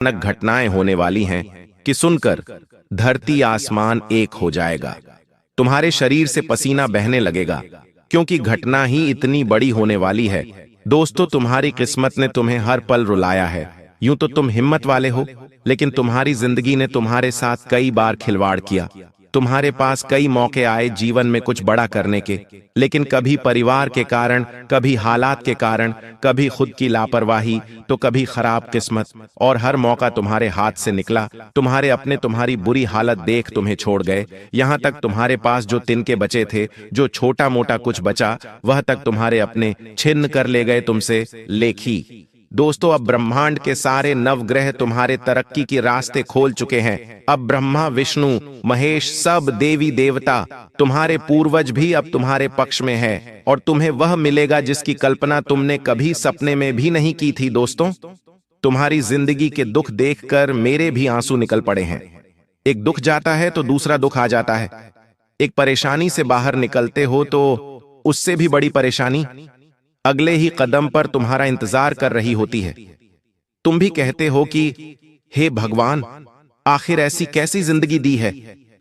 भयानक घटनाएं होने वाली हैं कि सुनकर धरती आसमान एक हो जाएगा। तुम्हारे शरीर से पसीना बहने लगेगा, क्योंकि घटना ही इतनी बड़ी होने वाली है। दोस्तों, तुम्हारी किस्मत ने तुम्हें हर पल रुलाया है। यूं तो तुम हिम्मत वाले हो, लेकिन तुम्हारी जिंदगी ने तुम्हारे साथ कई बार खिलवाड़ किया। तुम्हारे पास कई मौके आए जीवन में कुछ बड़ा करने के, लेकिन कभी परिवार के कारण, कभी हालात के कारण, कभी खुद की लापरवाही, तो कभी खराब किस्मत, और हर मौका तुम्हारे हाथ से निकला। तुम्हारे अपने तुम्हारी बुरी हालत देख तुम्हें छोड़ गए। यहां तक तुम्हारे पास जो तिनके बचे थे, जो छोटा मोटा कुछ बचा, वह तक तुम्हारे अपने छिन्न कर ले गए तुमसे। लेखी दोस्तों, अब ब्रह्मांड के सारे नवग्रह तुम्हारे तरक्की के रास्ते खोल चुके हैं। अब ब्रह्मा, विष्णु, महेश, सब देवी देवता, तुम्हारे पूर्वज भी अब तुम्हारे पक्ष में है, और तुम्हें वह मिलेगा जिसकी कल्पना तुमने कभी सपने में भी नहीं की थी। दोस्तों, तुम्हारी जिंदगी के दुख देखकर मेरे भी आंसू निकल पड़े हैं। एक दुख जाता है तो दूसरा दुख आ जाता है। एक परेशानी से बाहर निकलते हो तो उससे भी बड़ी परेशानी अगले ही कदम पर तुम्हारा इंतजार कर रही होती है। तुम भी कहते हो कि हे भगवान, आखिर ऐसी कैसी जिंदगी दी है?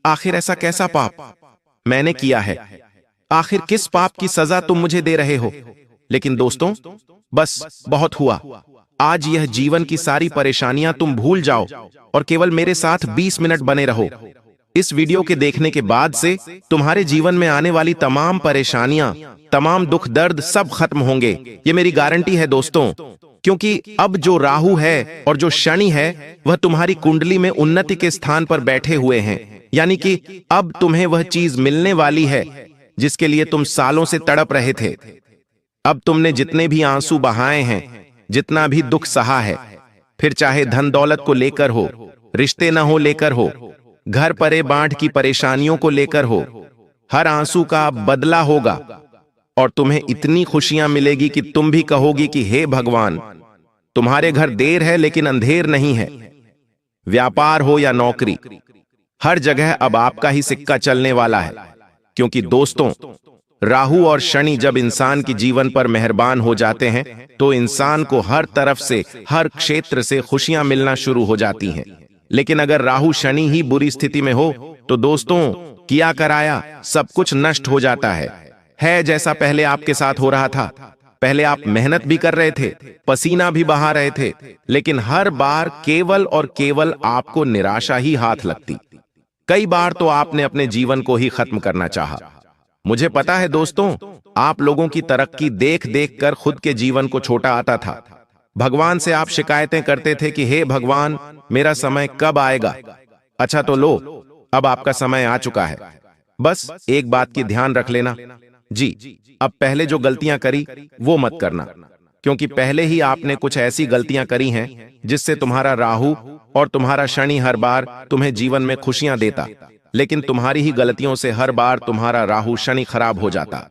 आखिर ऐसा कैसा पाप मैंने किया है? आखिर किस पाप की सजा तुम मुझे दे रहे हो? लेकिन दोस्तों, बस बहुत हुआ। आज यह जीवन की सारी परेशानियां तुम भूल जाओ और केवल मेरे साथ 20 मिनट बने रहो। इस वीडियो के देखने के बाद से तुम्हारे जीवन में आने वाली तमाम परेशानियां, तमाम दुख दर्द सब खत्म होंगे। ये मेरी गारंटी है दोस्तों, क्योंकि अब जो राहु है और जो शनि है, वह तुम्हारी कुंडली में उन्नति के स्थान पर बैठे हुए हैं। यानी कि अब तुम्हें वह चीज मिलने वाली है जिसके लिए तुम सालों से तड़प रहे थे। अब तुमने जितने भी आंसू बहाए हैं, जितना भी दुख सहा है, फिर चाहे धन दौलत को लेकर हो, रिश्ते न हो लेकर हो, घर परे बांट की परेशानियों को लेकर हो, हर आंसू का बदला होगा और तुम्हें इतनी खुशियां मिलेगी कि तुम भी कहोगी कि हे भगवान, तुम्हारे घर देर है लेकिन अंधेर नहीं है। व्यापार हो या नौकरी, हर जगह अब आपका ही सिक्का चलने वाला है। क्योंकि दोस्तों, राहु और शनि जब इंसान के जीवन पर मेहरबान हो जाते हैं तो इंसान को हर तरफ से, हर क्षेत्र से खुशियां मिलना शुरू हो जाती हैं। लेकिन अगर राहु शनि ही बुरी स्थिति में हो तो दोस्तों, किया कराया सब कुछ नष्ट हो जाता है जैसा पहले आपके साथ हो रहा था। पहले आप मेहनत भी कर रहे थे, पसीना भी बहा रहे थे, लेकिन हर बार केवल और केवल आपको निराशा ही हाथ लगती। कई बार तो आपने अपने जीवन को ही खत्म करना चाहा। मुझे पता है दोस्तों, आप लोगों की तरक्की देख देख कर खुद के जीवन को छोटा आता था। भगवान से आप शिकायतें करते थे कि हे भगवान, मेरा समय कब आएगा? अच्छा तो लो, अब आपका समय आ चुका है। बस एक बात की ध्यान रख लेना जी, अब पहले जो गलतियां करी वो मत करना, क्योंकि पहले ही आपने कुछ ऐसी गलतियां करी हैं जिससे तुम्हारा राहु और तुम्हारा शनि हर बार तुम्हें जीवन में खुशियां देता, लेकिन तुम्हारी ही गलतियों से हर बार तुम्हारा राहु शनि खराब हो जाता।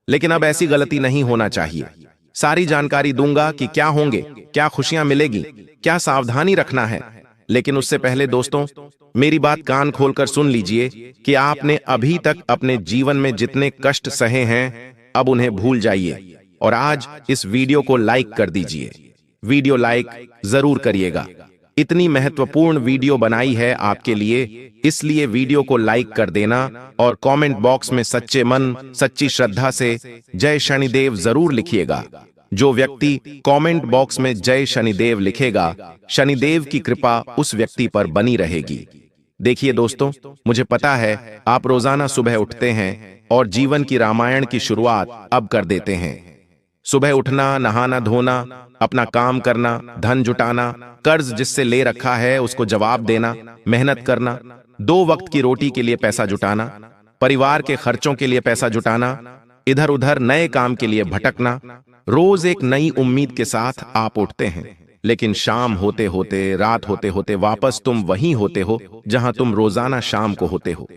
लेकिन अब ऐसी गलती नहीं होना चाहिए। सारी जानकारी दूंगा कि क्या होंगे, क्या खुशियां मिलेगी, क्या सावधानी रखना है। लेकिन उससे पहले दोस्तों, मेरी बात कान खोलकर सुन लीजिए कि आपने अभी तक अपने जीवन में जितने कष्ट सहे हैं, अब उन्हें भूल जाइए और आज इस वीडियो को लाइक कर दीजिए। वीडियो लाइक जरूर करिएगा। इतनी महत्वपूर्ण वीडियो बनाई है आपके लिए, इसलिए वीडियो को लाइक कर देना और कमेंट बॉक्स में सच्चे मन, सच्ची श्रद्धा से जय शनिदेव जरूर लिखिएगा। जो व्यक्ति कमेंट बॉक्स में जय शनिदेव लिखेगा, शनिदेव की कृपा उस व्यक्ति पर बनी रहेगी। देखिए दोस्तों, मुझे पता है आप रोजाना सुबह उठते हैं और जीवन की रामायण की शुरुआत अब कर देते हैं। सुबह उठना, नहाना धोना, अपना काम करना, धन जुटाना, कर्ज जिससे ले रखा है उसको जवाब देना, मेहनत करना, 2 वक्त की रोटी के लिए पैसा जुटाना, परिवार के खर्चों के लिए पैसा जुटाना, इधर उधर नए काम के लिए भटकना। रोज एक नई उम्मीद के साथ आप उठते हैं, लेकिन शाम होते होते, रात होते होते वापस तुम वहीं होते हो जहां तुम रोजाना शाम को होते हो।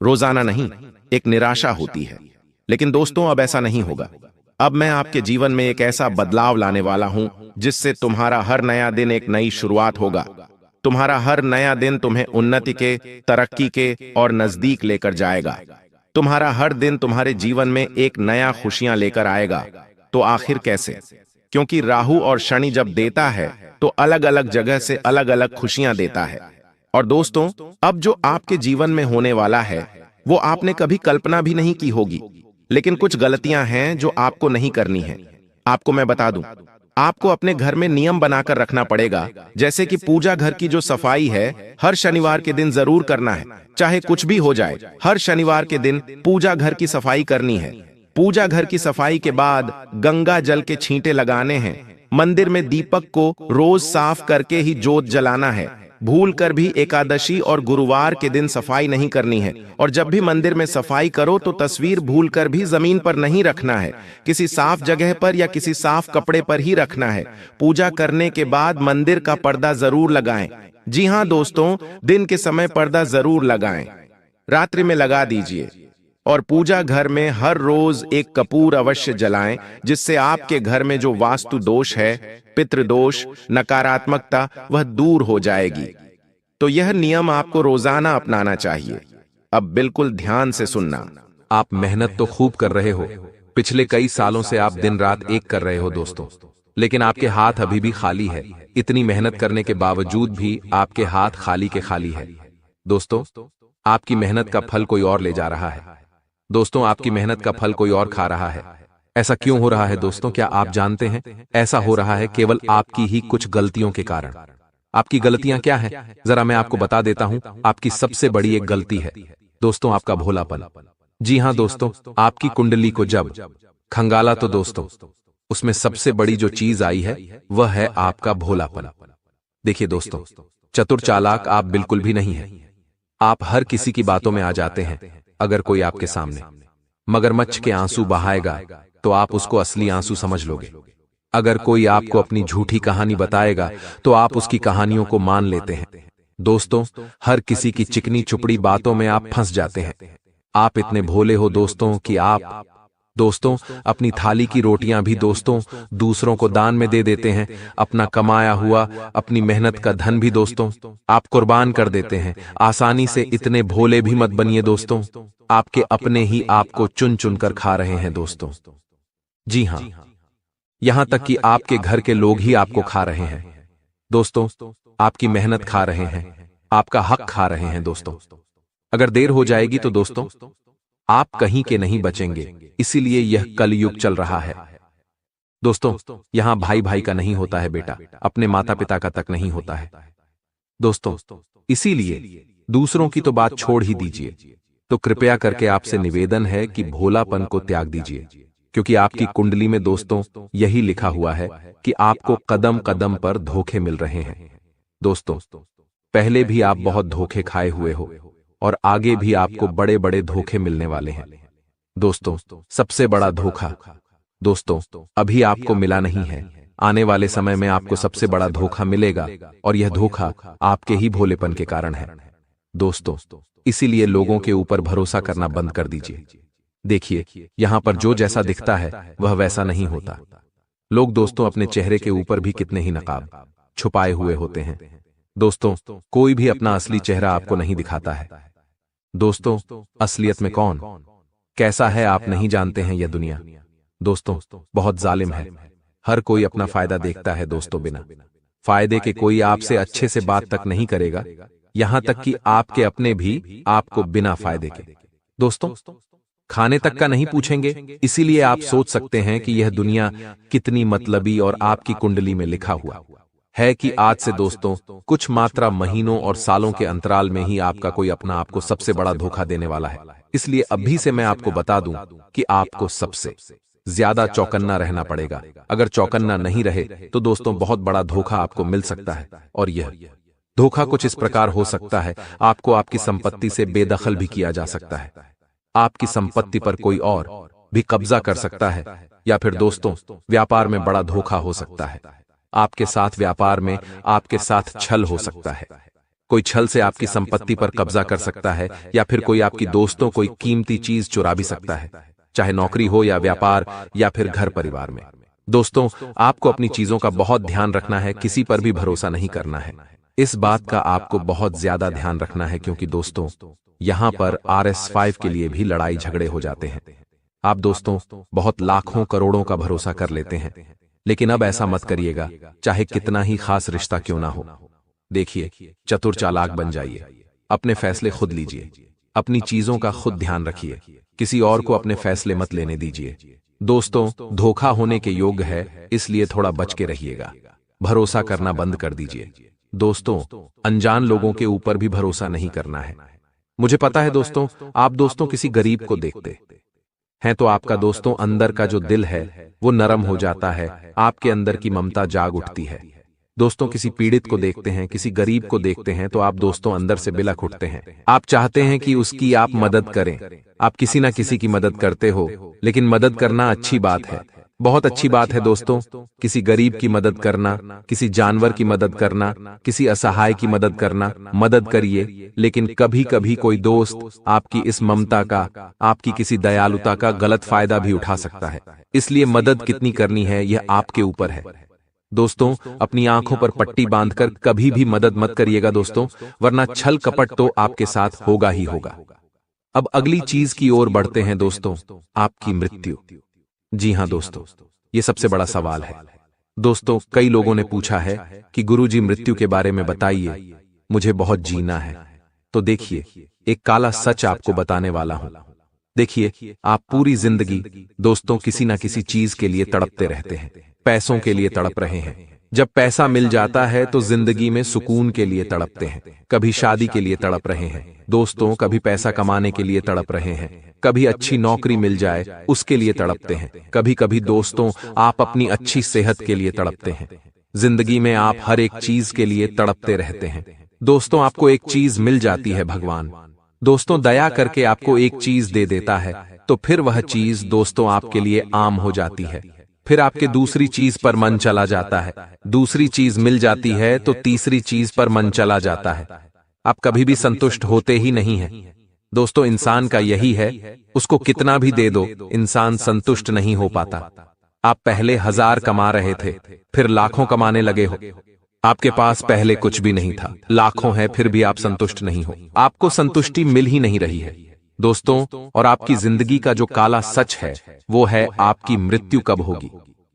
रोजाना नहीं, एक निराशा होती है। लेकिन दोस्तों, अब ऐसा नहीं होगा। अब मैं आपके जीवन में एक ऐसा बदलाव लाने वाला हूं जिससे तुम्हारा हर नया दिन एक नई शुरुआत होगा। तुम्हारा हर नया दिन तुम्हें उन्नति के, तरक्की के और नजदीक लेकर जाएगा। तुम्हारा हर दिन तुम्हारे जीवन में एक नया खुशियां लेकर आएगा। तो आखिर कैसे? क्योंकि राहु और शनि जब देता है तो अलग अलग जगह से अलग अलग खुशियां देता है। और दोस्तों, अब जो आपके जीवन में होने वाला है वो आपने कभी कल्पना भी नहीं की होगी, लेकिन कुछ गलतियां हैं जो आपको नहीं करनी है। आपको मैं बता दूं, आपको अपने घर में नियम बनाकर रखना पड़ेगा, जैसे कि पूजा घर की जो सफाई है हर शनिवार के दिन जरूर करना है, चाहे कुछ भी हो जाए। हर शनिवार के दिन पूजा घर की सफाई करनी है। पूजा घर की सफाई के बाद गंगा जल के छींटे लगाने हैं। मंदिर में दीपक को रोज साफ करके ही जोत जलाना है। भूल कर भी एकादशी और गुरुवार के दिन सफाई नहीं करनी है। और जब भी मंदिर में सफाई करो तो तस्वीर भूल कर भी जमीन पर नहीं रखना है, किसी साफ जगह पर या किसी साफ कपड़े पर ही रखना है। पूजा करने के बाद मंदिर का पर्दा जरूर लगाएं। जी हां दोस्तों, दिन के समय पर्दा जरूर लगाएं, रात्रि में लगा दीजिए। और पूजा घर में हर रोज एक कपूर अवश्य जलाएं, जिससे आपके घर में जो वास्तु दोष है, पितृदोष, नकारात्मकता, वह दूर हो जाएगी। तो यह नियम आपको रोजाना अपनाना चाहिए। अब बिल्कुल ध्यान से सुनना। आप मेहनत तो खूब कर रहे हो, पिछले कई सालों से आप दिन रात एक कर रहे हो दोस्तों, लेकिन आपके हाथ अभी भी खाली है। इतनी मेहनत करने के बावजूद भी आपके हाथ खाली के खाली है। दोस्तों, आपकी मेहनत का फल कोई और ले जा रहा है। दोस्तों, आपकी मेहनत का फल कोई और खा रहा है। ऐसा क्यों हो रहा है दोस्तों, क्या आप जानते हैं? ऐसा हो रहा है केवल आपकी ही कुछ गलतियों के कारण। आपकी गलतियां क्या हैं? जरा मैं आपको बता देता हूं। आपकी सबसे बड़ी एक गलती है दोस्तों, आपका भोलापन। जी हां दोस्तों, आपकी कुंडली को जब खंगाला तो दोस्तों उसमें सबसे बड़ी जो चीज आई है वह है आपका भोलापन। देखिए दोस्तों, चतुर चालाक आप बिल्कुल भी नहीं है। आप हर किसी की बातों में आ जाते हैं। अगर कोई आपके सामने मगरमच्छ के आंसू बहाएगा तो आप उसको असली आंसू समझ लोगे। अगर कोई आपको अपनी झूठी कहानी बताएगा तो आप उसकी कहानियों को मान लेते हैं। दोस्तों, हर किसी की चिकनी चुपड़ी बातों में आप फंस जाते हैं। आप इतने भोले हो दोस्तों कि आप दोस्तों अपनी थाली की रोटियां भी दोस्तों दूसरों को दान में दे देते हैं। अपना कमाया हुआ, अपनी मेहनत का धन भी दोस्तों आप कुर्बान कर देते हैं। आसानी से इतने भोले भी मत बनिए दोस्तों, आपके अपने ही आपको चुन चुन कर खा रहे हैं दोस्तों। जी हां, यहां तक कि आपके घर के लोग ही आपको खा रहे हैं दोस्तों। आपकी मेहनत खा रहे हैं, आपका हक खा रहे हैं दोस्तों। अगर देर हो जाएगी तो दोस्तों आप कहीं के नहीं बचेंगे। इसीलिए यह कलयुग चल रहा है दोस्तों। यहां भाई भाई का नहीं होता है बेटा, अपने माता पिता का तक नहीं होता है दोस्तों। इसीलिए दूसरों की तो बात छोड़ ही दीजिए। तो कृपया करके आपसे निवेदन है कि भोलापन को त्याग दीजिए, क्योंकि आपकी कुंडली में दोस्तों यही लिखा हुआ है कि आपको कदम कदम पर धोखे मिल रहे हैं दोस्तों। पहले भी आप बहुत धोखे खाए हुए हो और आगे भी आपको बड़े बड़े धोखे मिलने वाले हैं दोस्तों। सबसे बड़ा धोखा दोस्तों अभी आपको मिला नहीं है, आने वाले समय में आपको सबसे बड़ा धोखा मिलेगा, और यह धोखा आपके ही भोलेपन के कारण है दोस्तों। इसीलिए लोगों के ऊपर भरोसा करना बंद कर दीजिए। देखिए, यहां पर जो जैसा दिखता है वह वैसा नहीं होता। लोग दोस्तों अपने चेहरे के ऊपर भी कितने ही नकाब छुपाए हुए होते हैं दोस्तों। कोई भी अपना असली चेहरा आपको नहीं दिखाता है दोस्तों। असलियत में कौन कैसा है आप नहीं जानते हैं। यह दुनिया दोस्तों बहुत जालिम है। हर कोई अपना फायदा देखता है दोस्तों, बिना फायदे के कोई आपसे अच्छे से बात तक नहीं करेगा, यहां तक कि आपके अपने भी आपको बिना फायदे के दोस्तों खाने तक का नहीं पूछेंगे। इसीलिए आप सोच सकते हैं कि यह दुनिया कितनी मतलबी, और आपकी कुंडली में लिखा हुआ है कि आज से दोस्तों कुछ मात्रा महीनों और सालों के अंतराल में ही आपका कोई अपना आपको सबसे बड़ा धोखा देने वाला है। इसलिए अभी से मैं आपको बता दूं कि आपको सबसे ज्यादा चौकन्ना रहना पड़ेगा। अगर चौकन्ना नहीं रहे तो दोस्तों बहुत बड़ा धोखा आपको मिल सकता है। और यह धोखा कुछ इस प्रकार हो सकता है, आपको आपकी संपत्ति से बेदखल भी किया जा सकता है। आपकी संपत्ति पर कोई और भी कब्जा कर सकता है, या फिर दोस्तों व्यापार में बड़ा धोखा हो सकता है। आपके साथ व्यापार में आपके साथ छल हो सकता है। कोई छल से आपकी संपत्ति पर कब्जा कर सकता है, या फिर कोई आपकी दोस्तों कोई कीमती चीज चुरा भी सकता है, चाहे नौकरी हो या व्यापार या फिर घर परिवार में। दोस्तों आपको अपनी चीजों का बहुत ध्यान रखना है, किसी पर भी भरोसा नहीं करना है। इस बात का आपको बहुत ज्यादा ध्यान रखना है, क्योंकि दोस्तों यहां पर RS5 के लिए भी लड़ाई झगड़े हो जाते हैं। आप दोस्तों बहुत लाखों करोड़ों का भरोसा कर लेते हैं, लेकिन अब ऐसा मत करिएगा, चाहे कितना ही खास रिश्ता क्यों ना हो। देखिए, चतुर चालाक बन जाइए, अपने फैसले खुद लीजिए, अपनी चीजों का खुद ध्यान रखिए, किसी और को अपने फैसले मत लेने दीजिए। दोस्तों, धोखा होने के योग्य है, इसलिए थोड़ा बच के रहिएगा। भरोसा करना बंद कर दीजिए। दोस्तों, अनजान लोगों के ऊपर भी भरोसा नहीं करना है। मुझे पता है दोस्तों, आप दोस्तों किसी गरीब को देखते हैं तो आपका दोस्तों अंदर का जो दिल है वो नरम हो जाता है, आपके अंदर की ममता जाग उठती है। दोस्तों, किसी पीड़ित को देखते हैं, किसी गरीब को देखते हैं तो आप दोस्तों अंदर से बिलख उठते हैं। आप चाहते हैं कि उसकी आप मदद करें। आप किसी ना किसी की मदद करते हो, लेकिन मदद करना अच्छी बात है, बहुत अच्छी बात है दोस्तों। किसी गरीब की मदद करना, किसी जानवर की मदद करना, किसी असहाय की मदद करना, मदद करिए। लेकिन कभी कभी कोई दोस्त आपकी इस ममता का, आपकी किसी दयालुता का गलत फायदा भी उठा सकता है। इसलिए मदद कितनी करनी है यह आपके ऊपर है। दोस्तों, अपनी आंखों पर पट्टी बांधकर कभी भी मदद मत करिएगा दोस्तों, वरना छल कपट तो आपके साथ होगा ही होगा। अब अगली चीज की ओर बढ़ते हैं दोस्तों, आपकी मृत्यु। जी हां दोस्तों, ये सबसे बड़ा सवाल है। दोस्तों, कई लोगों ने पूछा है कि गुरुजी मृत्यु के बारे में बताइए, मुझे बहुत जीना है। तो देखिए, एक काला सच आपको बताने वाला हूं। देखिए, आप पूरी जिंदगी दोस्तों किसी ना किसी चीज के लिए तड़पते रहते हैं। पैसों के लिए तड़प रहे हैं, जब पैसा मिल जाता है तो जिंदगी में सुकून के लिए तड़पते हैं। कभी शादी के लिए तड़प रहे हैं दोस्तों, कभी पैसा कमाने के लिए तड़प रहे हैं, कभी अच्छी नौकरी मिल जाए उसके लिए तड़पते हैं। कभी कभी दोस्तों आप अपनी अच्छी सेहत के लिए तड़पते हैं। जिंदगी में आप हर एक चीज के लिए तड़पते रहते हैं। दोस्तों, आपको एक चीज मिल जाती है, भगवान दोस्तों दया करके आपको एक चीज दे देता है, तो फिर वह चीज दोस्तों आपके लिए आम हो जाती है। फिर आपके दूसरी चीज पर मन चला जाता है, दूसरी चीज मिल जाती है तो तीसरी चीज पर मन चला जाता है। आप कभी भी संतुष्ट होते ही नहीं हैं। दोस्तों, इंसान का यही है, उसको कितना भी दे दो इंसान संतुष्ट नहीं हो पाता। आप पहले 1000 कमा रहे थे, फिर लाखों कमाने लगे हो। आपके पास पहले कुछ भी नहीं था, लाखों है फिर भी आप संतुष्ट नहीं हो, आपको संतुष्टि मिल ही नहीं रही है। दोस्तों, और आपकी जिंदगी का जो काला सच है वो है आपकी मृत्यु कब होगी।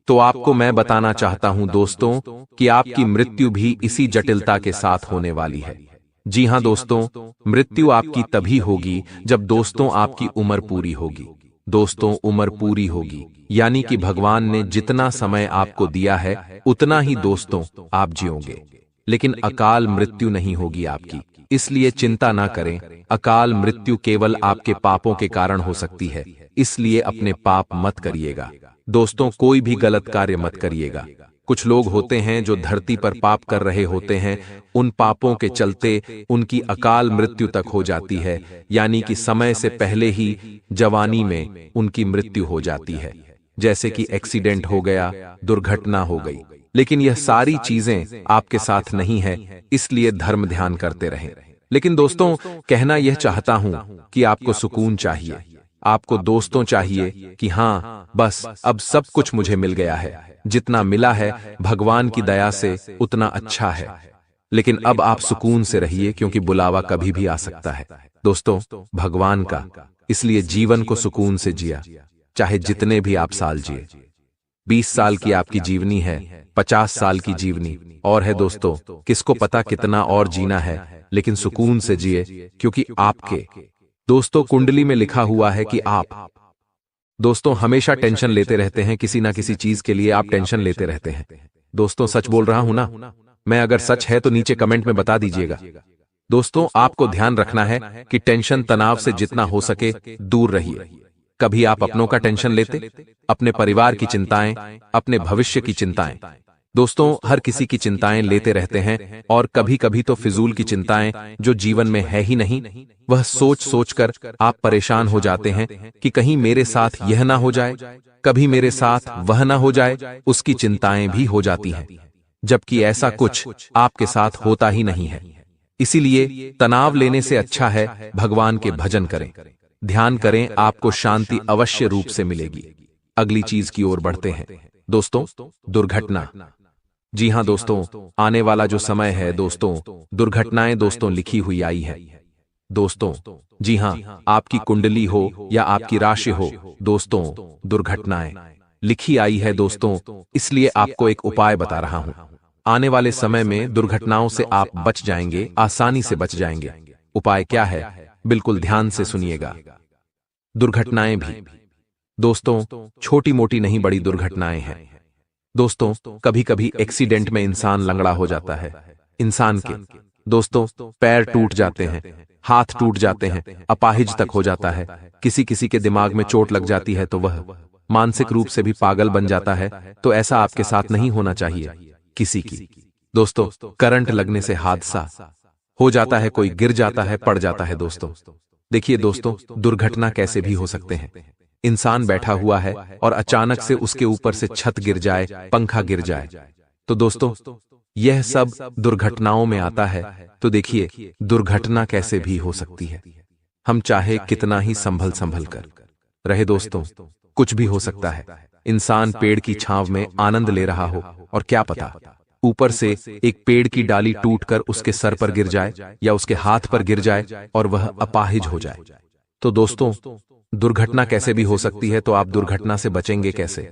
तो आपको मैं बताना चाहता हूं दोस्तों कि आपकी मृत्यु भी इसी जटिलता के साथ होने वाली है। जी हां दोस्तों, मृत्यु आपकी तभी होगी जब दोस्तों आपकी उम्र पूरी होगी। दोस्तों, उम्र पूरी होगी यानी कि भगवान ने जितना समय आपको दिया है उतना ही दोस्तों आप जियोगे, लेकिन अकाल मृत्यु नहीं होगी आपकी। इसलिए चिंता ना करें, अकाल मृत्यु केवल आपके पापों के कारण हो सकती है, इसलिए अपने पाप मत करिएगा। दोस्तों, कोई भी गलत कार्य मत करिएगा। कुछ लोग होते हैं जो धरती पर पाप कर रहे होते हैं, उन पापों के चलते उनकी अकाल मृत्यु तक हो जाती है, यानी कि समय से पहले ही जवानी में उनकी मृत्यु हो जाती है, जैसे कि एक्सीडेंट हो गया, दुर्घटना हो गई। लेकिन यह सारी चीजें आपके साथ नहीं है, इसलिए धर्म ध्यान करते रहें। लेकिन दोस्तों, कहना यह चाहता हूं कि आपको सुकून चाहिए, आपको दोस्तों चाहिए कि हां बस अब सब कुछ मुझे मिल गया है, जितना मिला है भगवान की दया से उतना अच्छा है। लेकिन अब आप सुकून से रहिए, क्योंकि बुलावा कभी भी आ सकता है दोस्तों भगवान का। इसलिए जीवन को सुकून से जिया, चाहे जितने भी आप साल जिए। 20 साल की आपकी जीवनी है, 50 साल की जीवनी और है दोस्तों, किसको पता कितना और जीना है, लेकिन सुकून से जिए, क्योंकि आपके दोस्तों कुंडली में लिखा हुआ है कि आप दोस्तों हमेशा टेंशन लेते रहते हैं, किसी ना किसी चीज के लिए आप टेंशन लेते रहते हैं। दोस्तों, सच बोल रहा हूं ना मैं? अगर सच है तो नीचे कमेंट में बता दीजिएगा। दोस्तों, आपको ध्यान रखना है कि टेंशन तनाव से जितना हो सके दूर रहिए। कभी आप अपनों का टेंशन लेते, अपने परिवार की चिंताएं, अपने भविष्य की चिंताएं। दोस्तों, हर किसी की चिंताएं लेते रहते हैं, और कभी कभी तो फिजूल की चिंताएं जो जीवन में है ही नहीं, वह सोच सोचकर आप परेशान हो जाते हैं कि कहीं मेरे साथ यह ना हो जाए, कभी मेरे साथ वह ना हो जाए, उसकी चिंताएं भी हो जाती हैं, जबकि ऐसा कुछ आपके साथ होता ही नहीं है। इसीलिए तनाव लेने से अच्छा है भगवान के भजन करें, ध्यान करें, आपको शांति अवश्य रूप से मिलेगी। अगली चीज की ओर बढ़ते हैं दोस्तों, दुर्घटना। जी हां दोस्तों, आने वाला जो समय है दोस्तों, दुर्घटनाएं दोस्तों लिखी हुई आई है दोस्तों। जी हां, आपकी कुंडली हो या आपकी राशि हो दोस्तों, दुर्घटनाएं लिखी आई है दोस्तों, इसलिए आपको एक उपाय बता रहा हूं। आने वाले समय में दुर्घटनाओं से आप बच जाएंगे, आसानी से बच जाएंगे। उपाय क्या है, बिल्कुल ध्यान से सुनिएगा। दुर्घटनाएं भी दोस्तों छोटी मोटी नहीं, बड़ी दुर्घटनाएं हैं। दोस्तों कभी कभी एक्सीडेंट में इंसान लंगड़ा हो जाता है। इंसान के दोस्तों पैर टूट जाते हैं, हाथ टूट जाते हैं, अपाहिज तक हो जाता है। किसी किसी के दिमाग में चोट लग जाती है तो वह मानसिक रूप से भी पागल बन जाता है। तो ऐसा आपके साथ नहीं होना चाहिए। किसी की दोस्तों करंट लगने से हादसा हो जाता है, कोई गिर जाता है, पड़ जाता है। दोस्तों देखिए दोस्तों, दुर्घटना कैसे भी हो सकते हैं। इंसान बैठा हुआ है और अचानक से उसके ऊपर से छत गिर जाए, पंखा गिर जाए। तो दोस्तों यह सब दुर्घटनाओं में आता है। तो देखिए दुर्घटना कैसे भी हो सकती है। हम चाहे कितना ही संभल संभल कर रहे दोस्तों, कुछ भी हो सकता है। इंसान पेड़ की छांव में आनंद ले रहा हो और क्या पता ऊपर से एक पेड़ की डाली टूटकर उसके सर पर गिर जाए या उसके हाथ पर गिर जाए और वह अपाहिज हो जाए। तो दोस्तों दुर्घटना कैसे भी हो सकती है। तो आप दुर्घटना से बचेंगे कैसे?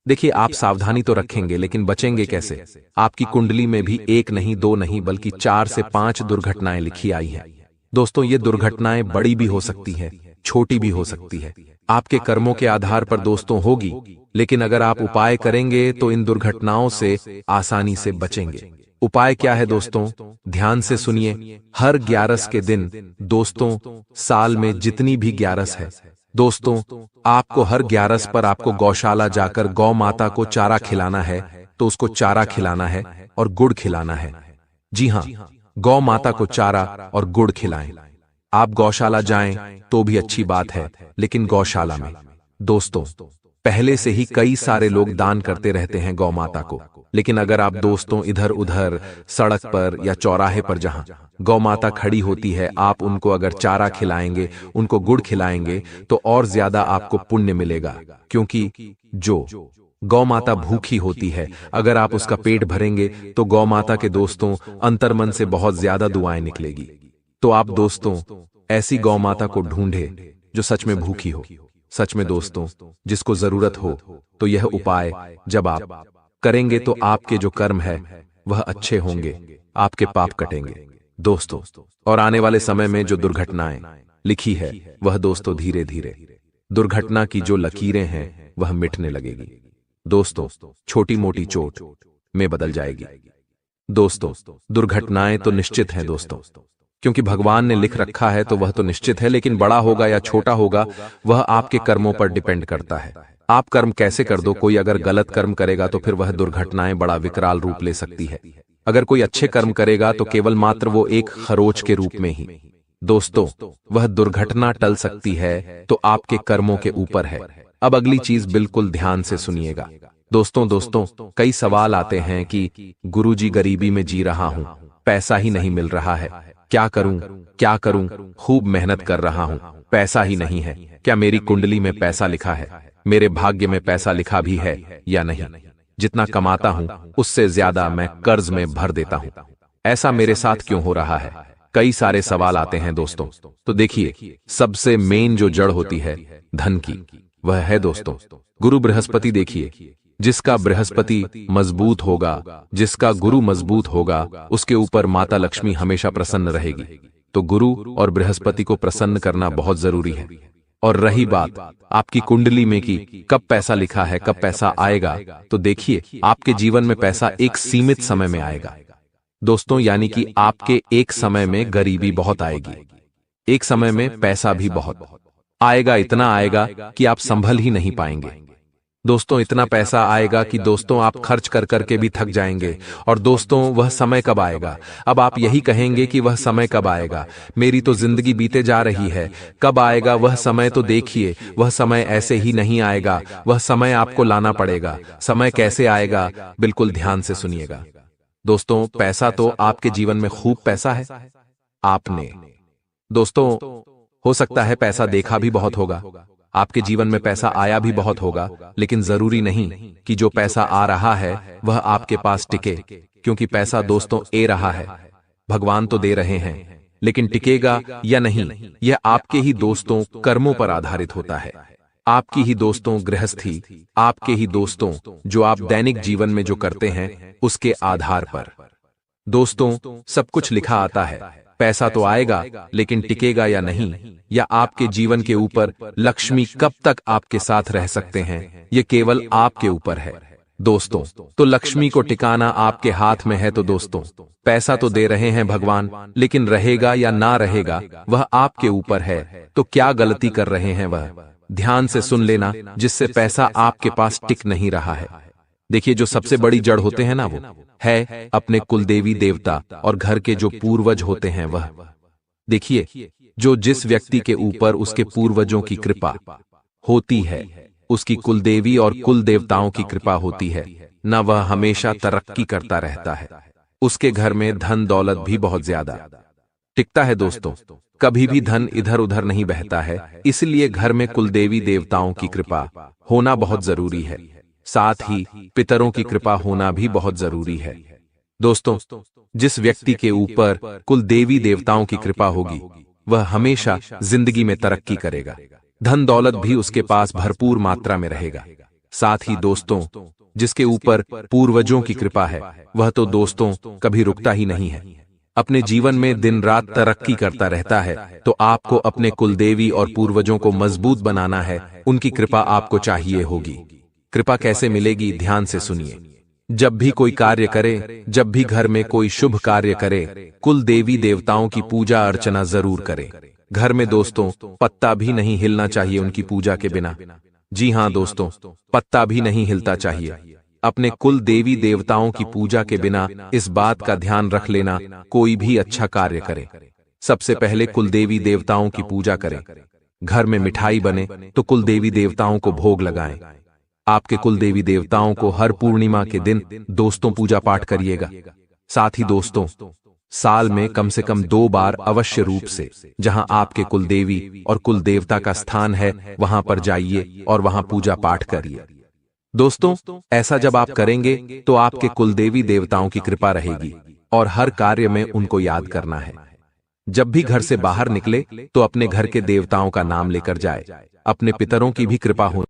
देखिए आप सावधानी तो रखेंगे, लेकिन बचेंगे कैसे? आपकी कुंडली में भी एक नहीं, दो नहीं, बल्कि 4 से 5 दुर्घटनाएं लिखी आई हैं। दोस्तों ये दुर्घटनाएं बड़ी भी हो सकती है, छोटी भी हो सकती है। आपके कर्मों के आधार पर दोस्तों होगी, लेकिन अगर आप उपाय करेंगे तो इन दुर्घटनाओं से आसानी से बचेंगे। उपाय क्या है दोस्तों, ध्यान से सुनिए। हर 11 के दिन दोस्तों, साल में जितनी भी 11 है दोस्तों, आपको हर 11 पर आपको गौशाला जाकर गौ माता को चारा खिलाना है। तो उसको चारा खिलाना है और गुड़ खिलाना है। जी हाँ, गौ माता को चारा और गुड़ खिलाएं। आप गौशाला जाएं तो भी अच्छी बात है, लेकिन गौशाला में दोस्तों पहले से ही कई सारे लोग दान करते रहते हैं गौ माता को। लेकिन अगर आप दोस्तों इधर उधर सड़क पर या चौराहे पर जहां गौ माता खड़ी होती है, आप उनको अगर चारा खिलाएंगे, उनको गुड़ खिलाएंगे तो और ज्यादा आपको पुण्य मिलेगा। क्योंकि जो गौ माता भूखी होती है, अगर आप उसका पेट भरेंगे तो गौ माता के दोस्तों अंतर्मन से बहुत ज्यादा दुआएं निकलेगी। तो आप दोस्तों ऐसी गौ माता को ढूंढे जो सच में भूखी हो, सच में दोस्तों जिसको जरूरत हो। तो यह उपाय जब आप करेंगे तो आपके जो कर्म है वह अच्छे होंगे, आपके पाप कटेंगे दोस्तों। और आने वाले समय में जो दुर्घटनाएं लिखी है वह दोस्तों धीरे धीरे दुर्घटना की जो लकीरें हैं वह मिटने लगेगी दोस्तों, छोटी मोटी चोट में बदल जाएगी। दोस्तों दुर्घटनाएं तो निश्चित हैं दोस्तों, क्योंकि भगवान ने लिख रखा है तो वह तो निश्चित है। लेकिन बड़ा होगा या छोटा होगा वह आपके कर्मों पर डिपेंड करता है। आप कर्म कैसे कर दो, कोई अगर गलत कर्म करेगा तो फिर वह दुर्घटनाएं बड़ा विकराल रूप ले सकती है। अगर कोई अच्छे कर्म करेगा तो केवल मात्र वो एक खरोच के रूप में ही दोस्तों वह दुर्घटना टल सकती है। तो आपके कर्मों के ऊपर है। अब अगली चीज बिल्कुल ध्यान से सुनिएगा दोस्तों कई सवाल आते हैं कि गुरुजी गरीबी में जी रहा हूं, पैसा ही नहीं मिल रहा है, क्या करूं, खूब मेहनत कर रहा हूं, पैसा ही नहीं है। क्या मेरी कुंडली में पैसा लिखा है, मेरे भाग्य में पैसा लिखा भी है या नहीं? जितना कमाता हूं उससे ज्यादा मैं कर्ज में भर देता हूं, ऐसा मेरे साथ क्यों हो रहा है? कई सारे सवाल आते हैं दोस्तों। तो देखिए सबसे मेन जो जड़ होती है धन की, वह है दोस्तों गुरु बृहस्पति। देखिए जिसका बृहस्पति मजबूत होगा, जिसका गुरु मजबूत होगा, उसके ऊपर माता लक्ष्मी हमेशा प्रसन्न रहेगी। तो गुरु और बृहस्पति को प्रसन्न करना बहुत जरूरी है। और रही बात आपकी कुंडली में कि कब पैसा लिखा है, कब पैसा आएगा, तो देखिए आपके जीवन में पैसा एक सीमित समय में आएगा दोस्तों, यानी कि आपके एक समय में गरीबी बहुत आएगी, एक समय में पैसा भी बहुत आएगा। इतना आएगा कि आप संभल ही नहीं पाएंगे दोस्तों। इतना पैसा आएगा कि दोस्तों आप खर्च कर करके भी थक जाएंगे। और दोस्तों वह समय कब आएगा? अब आप यही कहेंगे कि वह समय कब आएगा, मेरी तो जिंदगी बीते जा रही है, कब आएगा वह समय? तो देखिए वह समय ऐसे ही नहीं आएगा, वह समय आपको लाना पड़ेगा। समय कैसे आएगा, बिल्कुल ध्यान से सुनिएगा दोस्तों। पैसा तो आपके जीवन में खूब पैसा है। आपने दोस्तों हो सकता है पैसा देखा भी बहुत होगा, आपके जीवन में पैसा आया भी बहुत होगा, लेकिन जरूरी नहीं कि जो पैसा आ रहा है वह आपके पास टिके। क्योंकि पैसा दोस्तों ए रहा है, भगवान तो दे रहे हैं, लेकिन टिकेगा या नहीं यह आपके ही दोस्तों कर्मों पर आधारित होता है। आपकी ही दोस्तों गृहस्थी, आपके ही दोस्तों जो आप दैनिक जीवन में जो करते हैं उसके आधार पर। दोस्तों, सब कुछ लिखा आता है, पैसा तो आएगा लेकिन टिकेगा या नहीं, या आपके जीवन के ऊपर लक्ष्मी कब तक आपके साथ रह सकते हैं, ये केवल आपके ऊपर है। दोस्तों, तो लक्ष्मी को टिकाना आपके हाथ में है। तो दोस्तों, पैसा तो दे रहे हैं भगवान, लेकिन रहेगा या ना रहेगा वह आपके ऊपर है। तो क्या गलती कर रहे हैं वह ध्यान से सुन लेना, जिससे पैसा आपके पास टिक नहीं रहा है। देखिए, जो सबसे बड़ी जड़ होते हैं ना, वो है अपने कुलदेवी देवता और घर के जो पूर्वज होते हैं वह। देखिए, जो जिस व्यक्ति के ऊपर उसके पूर्वजों की कृपा होती है, उसकी कुलदेवी और कुल देवताओं की कृपा होती है न, वह हमेशा तरक्की करता रहता है। उसके घर में धन दौलत भी बहुत ज्यादा टिकता है। दोस्तों, कभी भी धन इधर उधर नहीं बहता है, इसलिए घर में कुलदेवी देवताओं की कृपा होना बहुत जरूरी है। साथ ही पितरों की कृपा होना भी बहुत जरूरी है। दोस्तों, जिस व्यक्ति के ऊपर कुल देवी देवताओं की कृपा होगी वह हमेशा जिंदगी में तरक्की करेगा, धन दौलत भी उसके पास भरपूर मात्रा में रहेगा। साथ ही दोस्तों, जिसके ऊपर पूर्वजों की कृपा है वह तो दोस्तों कभी रुकता ही नहीं है, अपने जीवन में दिन रात तरक्की करता रहता है। तो आपको अपने कुलदेवी और पूर्वजों को मजबूत बनाना है, उनकी कृपा आपको चाहिए होगी। कृपा कैसे मिलेगी, ध्यान से सुनिए। जब भी कोई कार्य करे, जब भी घर में कोई शुभ कार्य करे, कुल देवी देवताओं की पूजा अर्चना जरूर करे। घर में दोस्तों पत्ता भी नहीं हिलना चाहिए उनकी पूजा के बिना। जी हाँ दोस्तों, पत्ता भी नहीं हिलता चाहिए अपने कुल देवी देवताओं की पूजा के बिना। इस बात का ध्यान रख लेना, कोई भी अच्छा कार्य करे सबसे पहले कुल देवी देवताओं की पूजा करें। घर में मिठाई बने तो कुल देवी देवताओं को भोग लगाएं। आपके कुल देवी देवताओं को हर पूर्णिमा के दिन दोस्तों पूजा पाठ करिएगा। साथ ही दोस्तों, साल में कम से कम 2 बार अवश्य रूप से जहां आपके कुल देवी और कुल देवता का स्थान है वहां पर जाइए और वहां पूजा पाठ करिए। दोस्तों, ऐसा जब आप करेंगे तो आपके कुल देवी देवताओं की कृपा रहेगी और हर कार्य में उनको याद करना है। जब भी घर से बाहर निकले तो अपने घर के देवताओं का नाम लेकर जाए, अपने पितरों की भी कृपा हो।